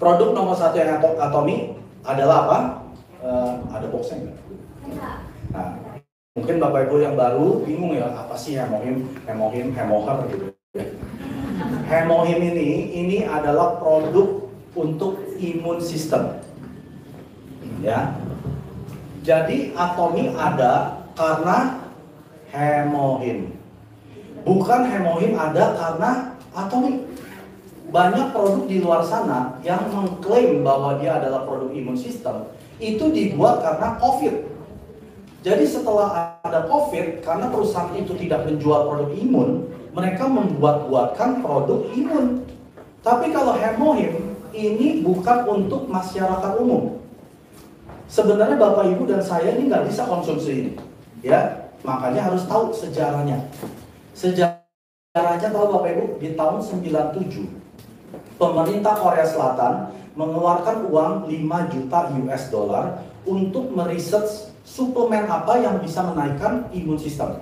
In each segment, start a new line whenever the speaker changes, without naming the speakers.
Produk nomor satu yang Atomy adalah apa? Ada boxnya nggak? Nah, mungkin Bapak Ibu yang baru bingung ya, apa sih hemohim gitu. Hemohim ini adalah produk untuk imun sistem. Ya. Jadi Atomy ada karena hemohim. Bukan hemohim ada karena Atomy. Banyak produk di luar sana yang mengklaim bahwa dia adalah produk imun sistem, itu dibuat karena COVID. Jadi setelah ada COVID, karena perusahaan itu tidak menjual produk imun, mereka membuat-buatkan produk imun. Tapi kalau hemohim, ini bukan untuk masyarakat umum. Sebenarnya Bapak Ibu dan saya ini nggak bisa konsumsi ini, ya. Makanya harus tahu sejarahnya. Sejarahnya tahu Bapak Ibu, di tahun 97 pemerintah Korea Selatan mengeluarkan uang 5 juta US dollar untuk meriset suplemen apa yang bisa menaikkan imun sistem.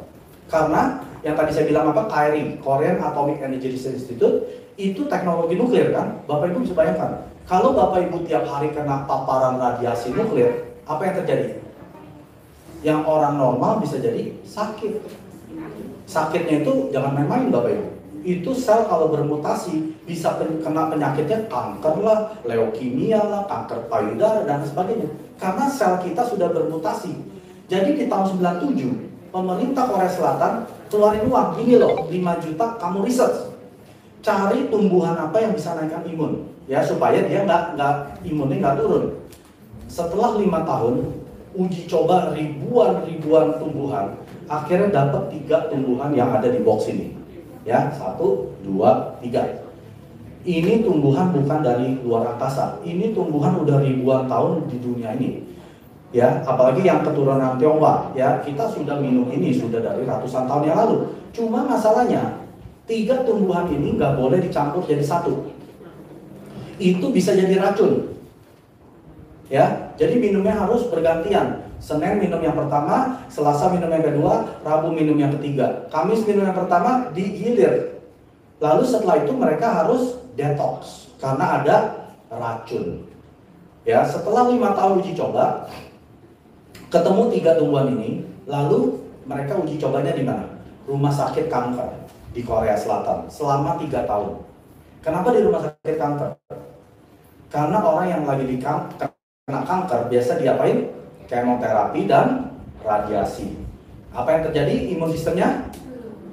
Karena yang tadi saya bilang apa, KRI, Korean Atomic Energy Research Institute, itu teknologi nuklir kan. Bapak Ibu bisa bayangkan, kalau Bapak Ibu tiap hari kena paparan radiasi nuklir, apa yang terjadi? Yang orang normal bisa jadi sakit. Sakitnya itu jangan main-main Bapak Ibu. Itu sel kalau bermutasi bisa kena penyakitnya kanker lah, leukemia lah, kanker payudara dan sebagainya. Karena sel kita sudah bermutasi. Jadi di tahun 97 pemerintah Korea Selatan keluarin uang, ini loh 5 juta kamu riset. Cari tumbuhan apa yang bisa naikkan imun, ya supaya dia imunnya nggak turun. Setelah 5 tahun uji coba ribuan tumbuhan, akhirnya dapat 3 tumbuhan yang ada di box ini. Ya, 1, 2, 3. Ini tumbuhan bukan dari luar angkasa. Ini tumbuhan udah ribuan tahun di dunia ini. Ya, apalagi yang keturunan Tionghoa. Ya, kita sudah minum ini sudah dari ratusan tahun yang lalu. Cuma masalahnya 3 tumbuhan ini nggak boleh dicampur jadi satu. Itu bisa jadi racun. Ya, jadi minumnya harus bergantian. Senin minum yang pertama, Selasa minum yang kedua, Rabu minum yang ketiga, Kamis minum yang pertama, digilir. Lalu setelah itu mereka harus detox karena ada racun. Ya, setelah 5 tahun uji coba, ketemu 3 tumbuhan ini, lalu mereka uji cobanya di mana? Rumah sakit kanker di Korea Selatan selama 3 tahun. Kenapa di rumah sakit kanker? Karena orang yang lagi kena kanker biasa diapain? Kemoterapi dan radiasi. Apa yang terjadi? Imun sistemnya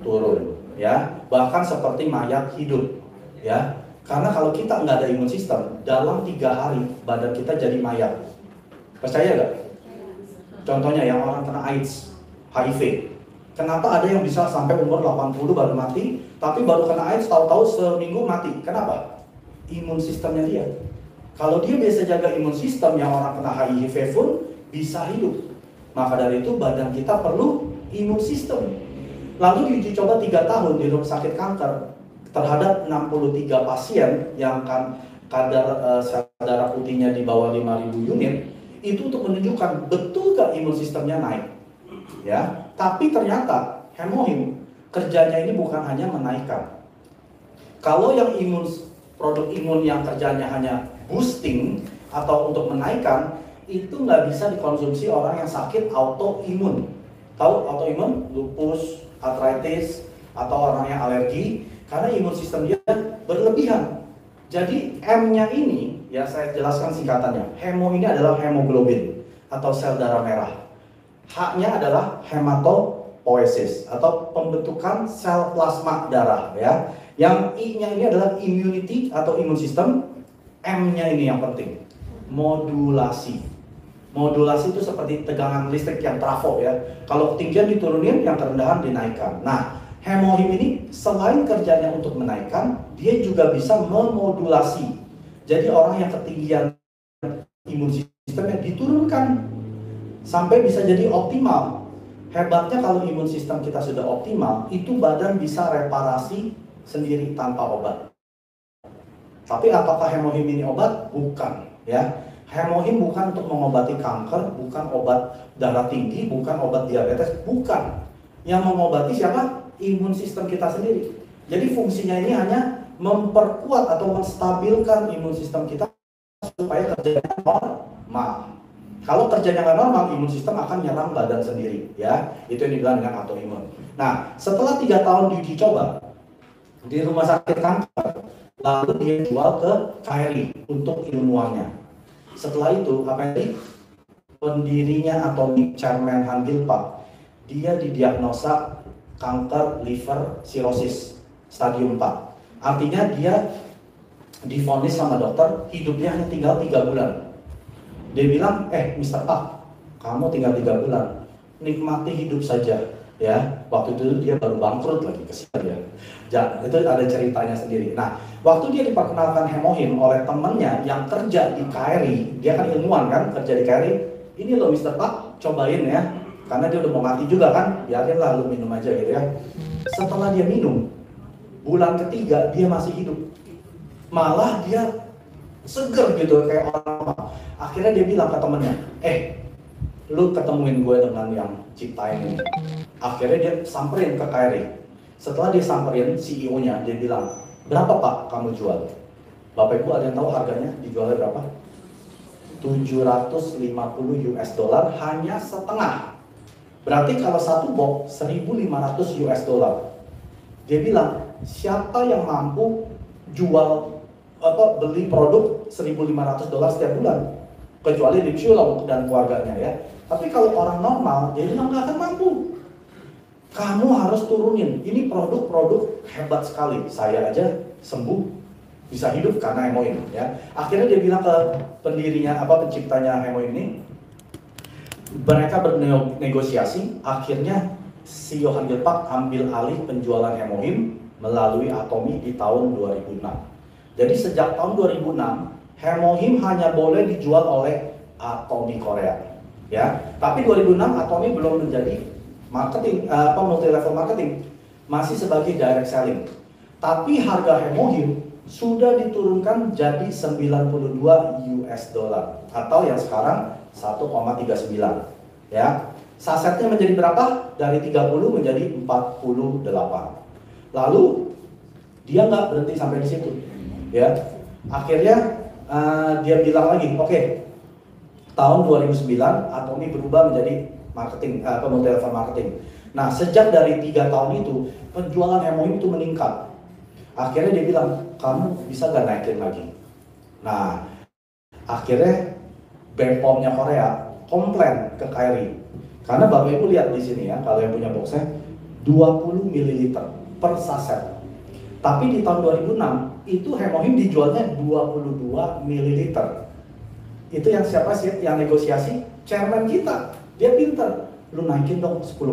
turun, ya. Bahkan seperti mayat hidup, ya. Karena kalau kita nggak ada imun sistem, dalam 3 hari badan kita jadi mayat. Percaya nggak? Contohnya yang orang kena AIDS, HIV. Kenapa ada yang bisa sampai umur 80 baru mati, tapi baru kena AIDS tahu-tahu seminggu mati? Kenapa? Imun sistemnya dia. Kalau dia biasa jaga imun sistem, yang orang kena HIV pun bisa hidup. Maka dari itu badan kita perlu imun sistem. Lalu diuji coba 3 tahun di rumah sakit kanker terhadap 63 pasien yang kadar sel darah putihnya di bawah 5.000 unit, itu untuk menunjukkan betul gak imun sistemnya naik. Ya, tapi ternyata hemohim kerjanya ini bukan hanya menaikkan. Kalau yang produk imun yang kerjanya hanya boosting atau untuk menaikkan, itu nggak bisa dikonsumsi orang yang sakit autoimun. Tahu autoimun? Lupus, arthritis, atau orang yang alergi, karena imun sistem dia berlebihan. Jadi M-nya ini, ya saya jelaskan singkatannya. Hemo ini adalah hemoglobin atau sel darah merah. H-nya adalah hematopoiesis atau pembentukan sel plasma darah, ya. Yang I-nya ini adalah immunity atau imun sistem. M-nya ini yang penting, modulasi. Modulasi itu seperti tegangan listrik yang trafo, ya. Kalau ketinggian diturunin, yang kerendahan dinaikkan. Nah, hemohim ini selain kerjanya untuk menaikkan, dia juga bisa memodulasi. Jadi orang yang ketinggian imun sistemnya diturunkan sampai bisa jadi optimal. Hebatnya kalau imun sistem kita sudah optimal, itu badan bisa reparasi sendiri tanpa obat. Tapi apakah hemohim ini obat? Bukan, ya. Hemohim bukan untuk mengobati kanker, bukan obat darah tinggi, bukan obat diabetes, bukan. Yang mengobati siapa? Imun sistem kita sendiri. Jadi fungsinya ini hanya memperkuat atau menstabilkan imun sistem kita supaya kerjanya normal. Kalau kerjanya nggak normal, imun sistem akan nyerang badan sendiri, ya. Itu yang dibilang dengan autoimun. Nah, setelah 3 tahun diuji coba di rumah sakit kanker, lalu dia jual ke KRI untuk ilmuannya. Setelah itu, apa yang pendirinya Atomic Chairman Han Gil-pak, dia didiagnosa kanker liver cirrhosis stadium 4. Artinya dia divonis sama dokter, hidupnya hanya tinggal 3 bulan. Dia bilang, Mr. Pak, kamu tinggal 3 bulan, nikmati hidup saja, ya. Waktu itu dia baru bangkrut lagi, kesian ya. Itu ada ceritanya sendiri. Nah, waktu dia diperkenalkan hemohim oleh temannya yang kerja di KRI, dia kan ilmuwan kan, kerja di KRI. Ini loh Mr. Pak, cobain ya, karena dia udah mau mati juga kan, biarin lah lu minum aja gitu ya. Setelah dia minum, bulan ketiga dia masih hidup, malah dia seger gitu kayak orang normal. Akhirnya dia bilang ke temennya, lu ketemuin gue dengan yang ciptain ini. Akhirnya dia samperin ke KRI. Setelah dia samperin CEO-nya, dia bilang, berapa Pak kamu jual? Bapak Ibu ada yang tahu harganya dijualnya berapa? 750 US dollar, hanya setengah. Berarti kalau satu box 1.500 US dollar. Dia bilang, siapa yang mampu jual beli produk 1.500 dolar setiap bulan, kecuali Lim Shulong dan keluarganya ya. Tapi kalau orang normal, dia bilang nggak akan mampu. Kamu harus turunin. Ini produk-produk hebat sekali. Saya aja sembuh, bisa hidup karena hemoin ya. Akhirnya dia bilang ke pendirinya, penciptanya hemoin ini, mereka bernegosiasi. Akhirnya si Han Gil-pak ambil alih penjualan hemoin melalui Atomi di tahun 2006. Jadi sejak tahun 2006, hemohim hanya boleh dijual oleh Atomi Korea, ya. Tapi 2006 Atomi belum menjadi marketing, multi level marketing, masih sebagai direct selling. Tapi harga hemohim sudah diturunkan jadi 92 US dollar atau yang sekarang 1,39, ya. Sasetnya menjadi berapa? Dari 30 menjadi 48. Lalu dia nggak berhenti sampai di situ. Ya, akhirnya dia bilang lagi, tahun 2009 Atomi berubah menjadi marketing, multi level marketing. Nah, sejak dari 3 tahun itu penjualan hemohim itu meningkat. Akhirnya dia bilang, kamu bisa gak naikin lagi? Nah, akhirnya BPOM-nya Korea komplain ke KRI. Karena Bapak Ibu lihat di sini ya, kalau yang punya boxnya 20 ml per saset. Tapi di tahun 2006 itu hemohim dijualnya 22 ml. Itu yang siapa sih yang negosiasi? Chairman kita. Dia pintar, lu naikin dong 10%.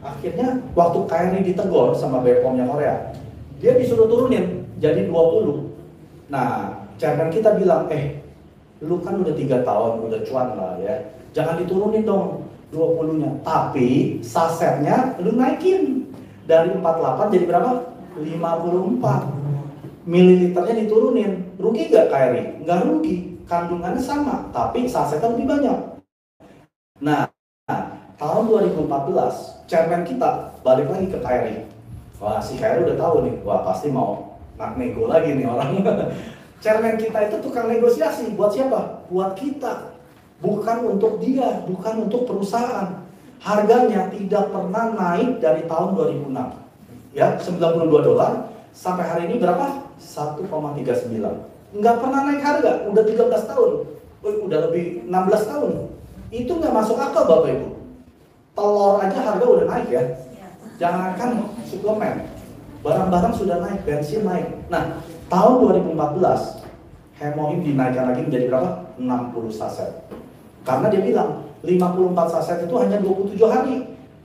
Akhirnya waktu KRI ditegur sama BPOM-nya Korea, dia disuruh turunin jadi 20. Nah, chairman kita bilang, lu kan udah 3 tahun, udah cuan lah ya, jangan diturunin dong 20-nya. Tapi sasetnya lu naikin dari 48 jadi berapa? 54 mililiternya diturunin. Rugi gak KRI? Nggak rugi, kandungannya sama, tapi sasetnya lebih banyak. Nah, tahun 2014 chairman kita balik lagi ke KRI. Wah, si KRI udah tahu nih, wah pasti mau nego lagi nih orang. Chairman kita itu tukang negosiasi, buat siapa? Buat kita, bukan untuk dia, bukan untuk perusahaan. Harganya tidak pernah naik dari tahun 2006. Ya, 92 dolar sampai hari ini berapa? 1,39. Nggak pernah naik harga, udah 13 tahun. Udah lebih 16 tahun. Itu nggak masuk akal Bapak Ibu. Telur aja harga udah naik ya. Jangankan suplemen. Barang-barang sudah naik, bensin naik. Nah, tahun 2014 hemohim dinaikkan lagi menjadi berapa? 60 saset. Karena dia bilang 54 saset itu hanya 27 hari.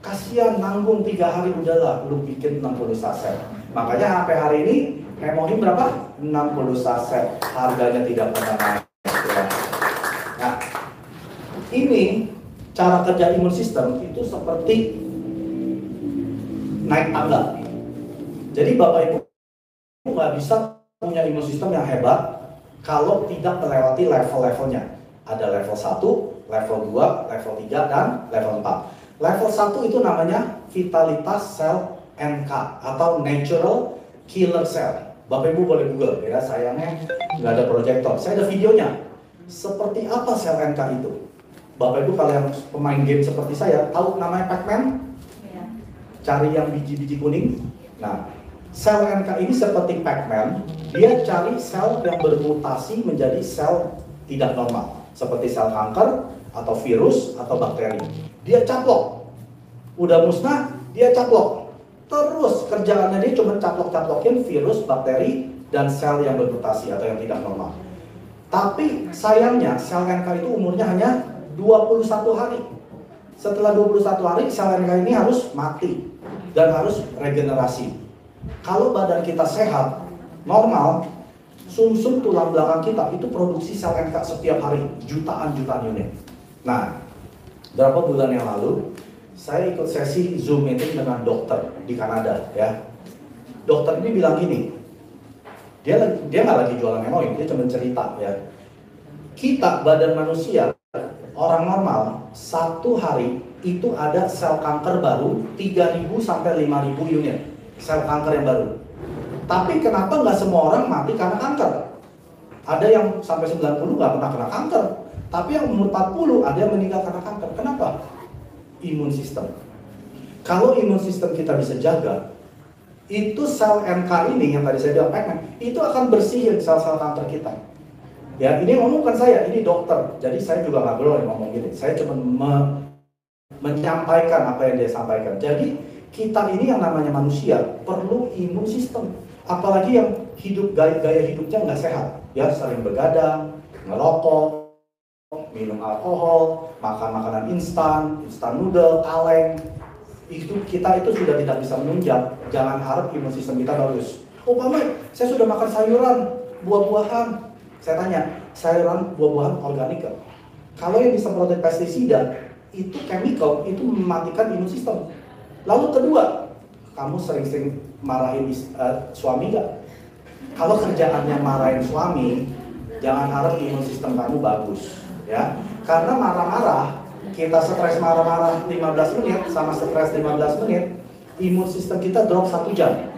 Kasihan nanggung 3 hari, udahlah lu bikin 60 saset. Makanya sampai hari ini hemohim berapa? 60 saset. Harganya tidak pernah naik. Nah, ini cara kerja imun sistem itu seperti naik tangga. Jadi Bapak Ibu nggak bisa punya imun sistem yang hebat kalau tidak melewati level-levelnya. Ada level 1, level 2, level 3, dan level 4. Level 1 itu namanya vitalitas sel NK atau natural killer cell. Bapak Ibu boleh Google ya, sayangnya nggak ada proyektor. Saya ada videonya. Seperti apa sel NK itu? Bapak Ibu kalau yang pemain game seperti saya, tahu namanya Pac-Man? Cari yang biji-biji kuning. Nah, sel NK ini seperti Pac-Man, dia cari sel yang bermutasi menjadi sel tidak normal. Seperti sel kanker, atau virus, atau bakteri. Dia caplok. Udah musnah, dia caplok. Terus kerjaannya dia cuma caplok-caplokin virus, bakteri, dan sel yang bermutasi atau yang tidak normal. Tapi sayangnya sel NK itu umurnya hanya 21 hari. Setelah 21 hari sel NK ini harus mati dan harus regenerasi. Kalau badan kita sehat, normal, sumsum tulang belakang kita itu produksi sel NK setiap hari, jutaan-jutaan unit. Nah, berapa bulan yang lalu saya ikut sesi Zoom meeting dengan dokter di Kanada ya. Dokter ini bilang gini, dia nggak lagi jualan hemoin, dia cuma cerita ya. Kita badan manusia, orang normal, satu hari itu ada sel kanker baru 3.000 sampai 5.000 unit sel kanker yang baru. Tapi kenapa nggak semua orang mati karena kanker? Ada yang sampai 90 nggak pernah kena kanker, tapi yang umur 40 ada yang meninggal karena kanker. Kenapa? Imun sistem. Kalau imun sistem kita bisa jaga, itu sel NK ini yang tadi saya bilang Pac-Man, itu akan bersihin sel-sel kanker kita. Ya, ini ngomong bukan saya, ini dokter. Jadi saya juga nggak boleh ngomong gini. Saya cuma menyampaikan apa yang dia sampaikan. Jadi kita ini yang namanya manusia perlu imun sistem. Apalagi yang gaya hidupnya nggak sehat, ya sering begadang, ngerokok, minum alkohol, makan makanan instan noodle, kaleng. Kita itu sudah tidak bisa menunjang. Jangan harap imun sistem kita bagus. Oh Pak Mike, saya sudah makan sayuran, buah-buahan. Saya tanya, sayuran, buah-buahan organik kan? Kalau yang disemprotin pestisida, itu chemical, itu mematikan imun sistem. Lalu kedua, kamu sering-sering marahin suami nggak? Kalau kerjaannya marahin suami, jangan harap imun sistem kamu bagus. Ya, karena marah-marah, kita stres marah-marah 15 menit sama stres 15 menit, imun sistem kita drop 1 jam.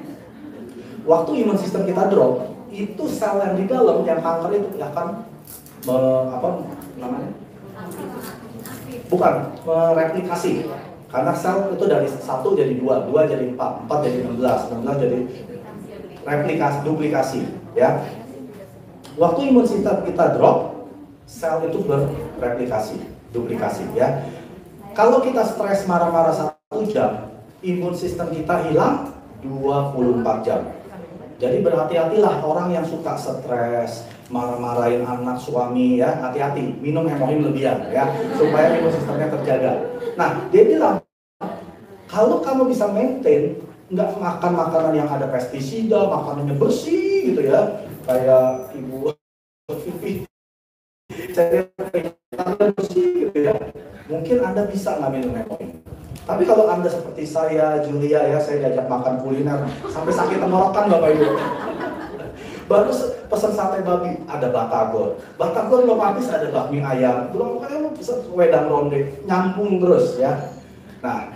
Waktu imun sistem kita drop, itu sel yang di dalam yang kanker itu akan apa namanya? Bukan, mereplikasi. Karena sel itu dari 1 jadi 2, 2 jadi 4, 4 jadi 16, 16 jadi replikasi, duplikasi, ya. Waktu imun sistem kita drop, sel itu bereplikasi, duplikasi, ya. Kalau kita stres marah-marah 1 jam, imun sistem kita hilang 24 jam. Jadi berhati-hatilah orang yang suka stres, marah-marahin anak, suami, ya, hati-hati, minum hemoin lebihan, ya, supaya imun sistemnya terjaga. Nah, dia bilang, kalau kamu bisa maintain, nggak makan makanan yang ada pestisida, makanannya bersih gitu ya, kayak Ibu Vivi, saya bersih gitu ya, mungkin Anda bisa nggak minum hemoin. Tapi kalau Anda seperti saya, Julia ya, saya diajak makan kuliner sampai sakit tenggorokan Bapak Ibu. Baru pesan sate babi, ada batagor. Batagor belum habis ada bakmi ayam. Belum kayak pesan wedang ronde, nyambung terus ya. Nah,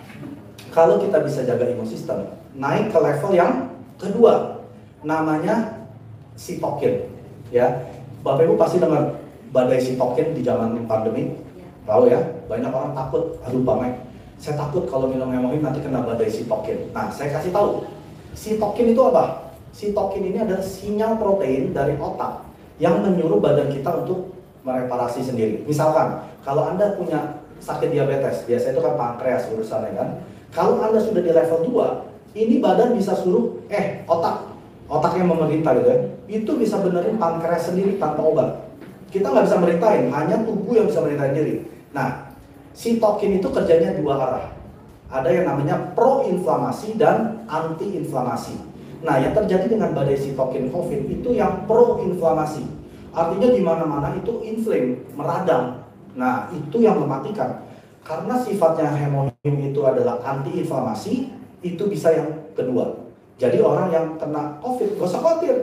kalau kita bisa jaga imun sistem, naik ke level yang kedua, namanya sitokin. Ya, Bapak Ibu pasti dengar badai sitokin di zaman pandemi. Tahu ya, banyak orang takut. Aduh Pak Mike, saya takut kalau minum hemoin nanti kena badai sitokin. Nah, saya kasih tahu, sitokin itu apa? Sitokin ini adalah sinyal protein dari otak yang menyuruh badan kita untuk mereparasi sendiri. Misalkan, kalau Anda punya sakit diabetes, biasanya itu kan pankreas urusannya kan. Kalau Anda sudah di level 2, ini badan bisa suruh, otak yang memerintah gitu ya, itu bisa benerin pankreas sendiri tanpa obat. Kita nggak bisa merintahin, hanya tubuh yang bisa merintahin diri. Nah, sitokin itu kerjanya 2 arah. Ada yang namanya proinflamasi dan antiinflamasi. Nah, yang terjadi dengan badai sitokin COVID itu yang proinflamasi. Artinya di mana-mana itu inflame, meradang. Nah, itu yang mematikan. Karena sifatnya hemoin itu adalah antiinflamasi, itu bisa yang kedua. Jadi orang yang kena COVID, gak usah khawatir.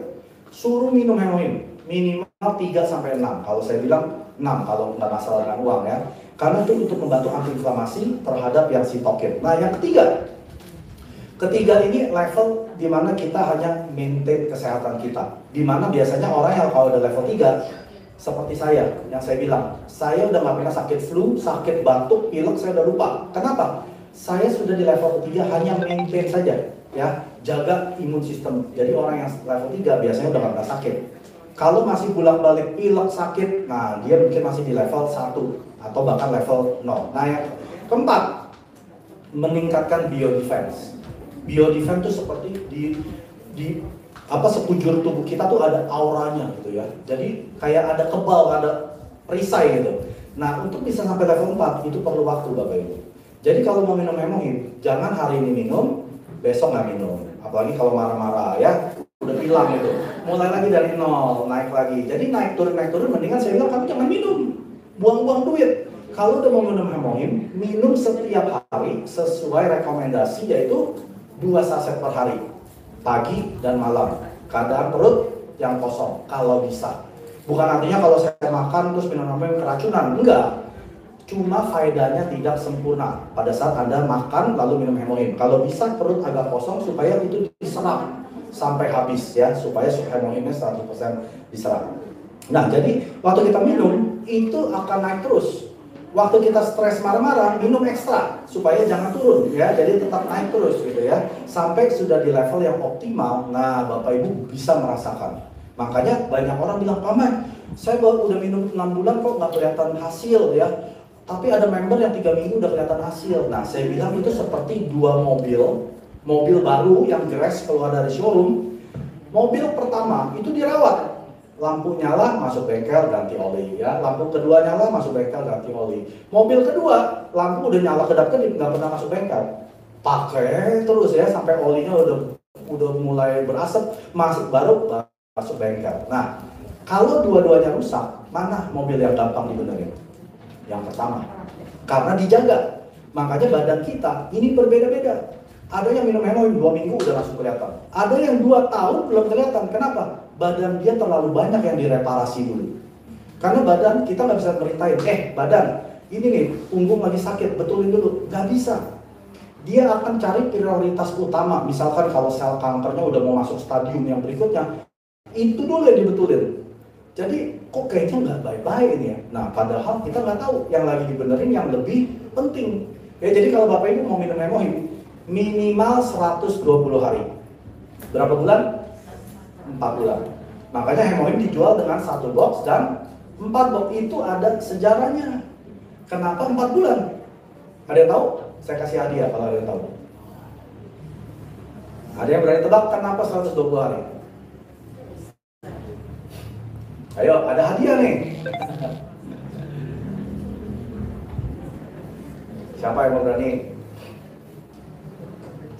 Suruh minum hemoin, minimal 3-6. Kalau saya bilang 6 kalau nggak masalah dengan uang ya. Karena itu untuk membantu antiinflamasi terhadap yang sitokin. Nah, yang ketiga ini level di mana kita hanya maintain kesehatan kita. Di mana biasanya orang yang kalau udah level 3 Seperti saya, yang saya bilang, saya udah nggak pernah sakit flu, sakit batuk, pilek, saya udah lupa. Kenapa? Saya sudah di level ketiga hanya maintain saja, ya, jaga imun sistem. Jadi orang yang level 3 biasanya udah nggak pernah sakit. Kalau masih bolak-balik pilek sakit, nah dia mungkin masih di level 1 atau bahkan level 0. Nah yang keempat, meningkatkan biodefense. Biodefense itu seperti di sekujur tubuh kita tuh ada auranya gitu ya. Jadi kayak ada kebal, ada perisai gitu. Nah untuk bisa sampai level 4 itu perlu waktu Bapak Ibu. Jadi kalau mau minum hemohim, jangan hari ini minum, besok nggak minum. Apalagi kalau marah-marah ya, udah hilang gitu. Mulai lagi dari nol, naik lagi. Jadi naik turun, mendingan saya bilang kamu jangan minum. Buang-buang duit. Kalau udah mau minum hemohim, minum setiap hari sesuai rekomendasi yaitu 2 saset per hari. Pagi dan malam, keadaan perut yang kosong kalau bisa. Bukan artinya kalau saya makan terus minum hemohim keracunan, enggak. Cuma faedahnya tidak sempurna pada saat Anda makan lalu minum hemohim. Kalau bisa perut agak kosong supaya itu diserap sampai habis ya, supaya hemohimnya 100% diserap. Nah jadi waktu kita minum itu akan naik terus. Waktu kita stres marah-marah, minum ekstra supaya jangan turun ya, jadi tetap naik terus gitu ya, sampai sudah di level yang optimal. Nah Bapak Ibu bisa merasakan. Makanya banyak orang bilang, Pak Mak, saya udah minum 6 bulan kok nggak kelihatan hasil ya, tapi ada member yang 3 minggu udah kelihatan hasil. Nah saya bilang itu seperti 2 mobil baru yang geres keluar dari showroom. Mobil pertama itu dirawat, lampu nyala masuk bengkel ganti oli ya, lampu kedua nyala masuk bengkel ganti oli. Mobil kedua lampu udah nyala kedap-kedip nggak pernah masuk bengkel, pakai terus ya sampai olinya udah mulai berasap, baru masuk bengkel. Nah kalau dua-duanya rusak, mana mobil yang gampang dibenerin? Yang pertama, karena dijaga. Makanya badan kita ini berbeda-beda. Ada yang minum hemohim 2 minggu udah langsung kelihatan. Ada yang 2 tahun belum kelihatan. Kenapa? Badan dia terlalu banyak yang direparasi dulu. Karena badan kita nggak bisa merintahin, badan ini nih punggung lagi sakit, betulin dulu. Nggak bisa. Dia akan cari prioritas utama. Misalkan kalau sel kankernya udah mau masuk stadium yang berikutnya, itu dulu yang dibetulin. Jadi kok kayaknya nggak baik-baik ini ya. Nah padahal kita nggak tahu yang lagi dibenerin yang lebih penting. Ya jadi kalau Bapak Ibu mau minum hemohim, minimal 120 hari. Berapa bulan? 4 bulan. Makanya hemohim dijual dengan 1 box dan 4 box. Itu ada sejarahnya. Kenapa 4 bulan? Ada yang tahu? Saya kasih hadiah kalau ada yang tahu. Ada yang berani tebak kenapa 120 hari? Ayo, ada hadiah nih. Siapa yang mau berani?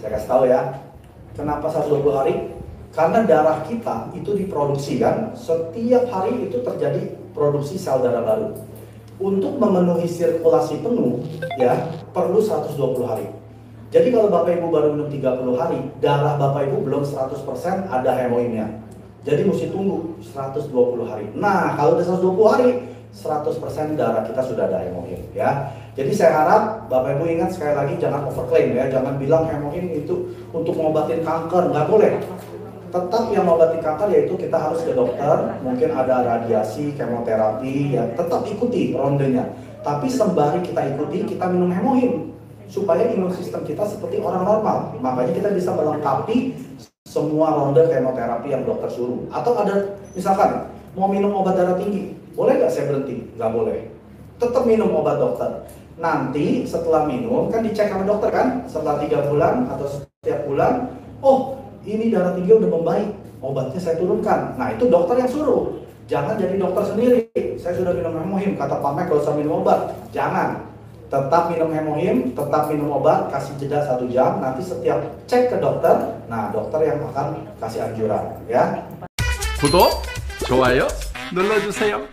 Saya kasih tahu ya. Kenapa 120 hari? Karena darah kita itu diproduksi kan, setiap hari itu terjadi produksi sel darah baru. Untuk memenuhi sirkulasi penuh, ya perlu 120 hari. Jadi kalau Bapak Ibu baru minum 30 hari, darah Bapak Ibu belum 100% ada hemohimnya. Jadi mesti tunggu 120 hari. Nah kalau udah 120 hari, 100% darah kita sudah ada hemohim ya. Jadi saya harap Bapak Ibu ingat sekali lagi jangan overclaim ya, jangan bilang hemohim itu untuk mengobatin kanker, nggak boleh. Tetap yang mengobati kanker yaitu kita harus ke dokter, mungkin ada radiasi, kemoterapi, ya tetap ikuti rondenya. Tapi sembari kita ikuti, kita minum hemohim supaya imun sistem kita seperti orang normal. Makanya kita bisa melengkapi semua ronde kemoterapi yang dokter suruh. Atau ada misalkan mau minum obat darah tinggi, boleh nggak saya berhenti? Nggak boleh. Tetap minum obat dokter. Nanti setelah minum kan dicek sama dokter kan, setelah 3 bulan atau setiap bulan, oh ini darah tinggi udah membaik, obatnya saya turunkan. Nah itu dokter yang suruh, jangan jadi dokter sendiri. Saya sudah minum hemohim, kata Pak Mek gak usah minum obat. Jangan, tetap minum hemohim, tetap minum obat, kasih jeda 1 jam. Nanti setiap cek ke dokter, nah dokter yang akan kasih anjuran ya.
구독, 좋아요 눌러주세요.